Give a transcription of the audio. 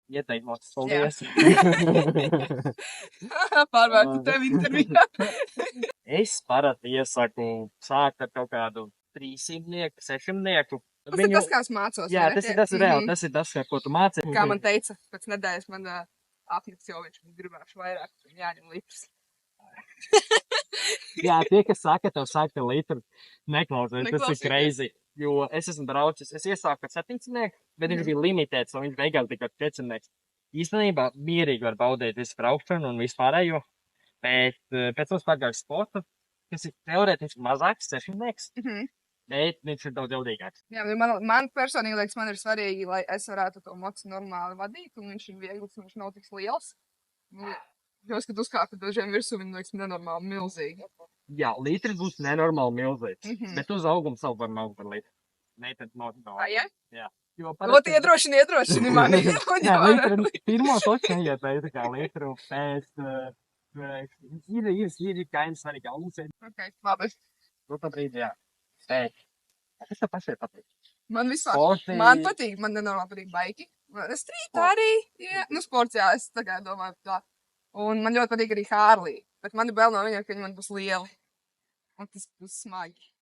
Ieteikt mocis, paldies. Pārvērtu tevi intervijā. Es parasti iesaku sākt ar kaut kādu 300, 600. Tas ir tas, kā es mācos. Jā, tas ir reāli, tas ir tas, ko tu māci. Kā man teica, pēc nedēļas man apniks jau viņš gribēšu vairāk, jāņem litrs. Jā, tie, kas saka, tev sākt ar litru, neklausies, tas ir crazy. Jo es esmu braucis, es iesāku ar 700, bet viņš bija limitēts, un viņš beigās bija 400. Īstenībā mierīgi var baudīt visu braukšanu un vispārējo, bet pēc mums pagājuši sportu, kas ir teorētiski mazāks, 600, bet viņš ir daudz jaudīgāks. Jā, man personīgi liekas, man ir svarīgi, lai es varētu to mocu normāli vadīt, un viņš ir viegls, un viņš nav tik liels. Jūs, kad uzkāpjat dažiem virsū, viņi liekas nenormāli milzīgi. Jā, litrs būs nenormāli milzīgs, bet uz augumu savu var augt par litru. Ne, tad nav. Jā? Jā. Ot, iedrošini mani. Jā, litru, pirmo toču neieteica kā litru, pēc, ir kainas svarīgi augsēt. Ok, labi. Nu, tā brīdī, jā. Pēc. Kas tev pašai patīk? Man vispār, man patīk, man nenormāli patīk baiki. Strīt arī, jā. Nu, sports, jā, es tā kā domāju tā. Un man ļoti patīk arī Harley, bet man ir bail no viņa, ka viņi man būs lieli. Un tas būs smagi.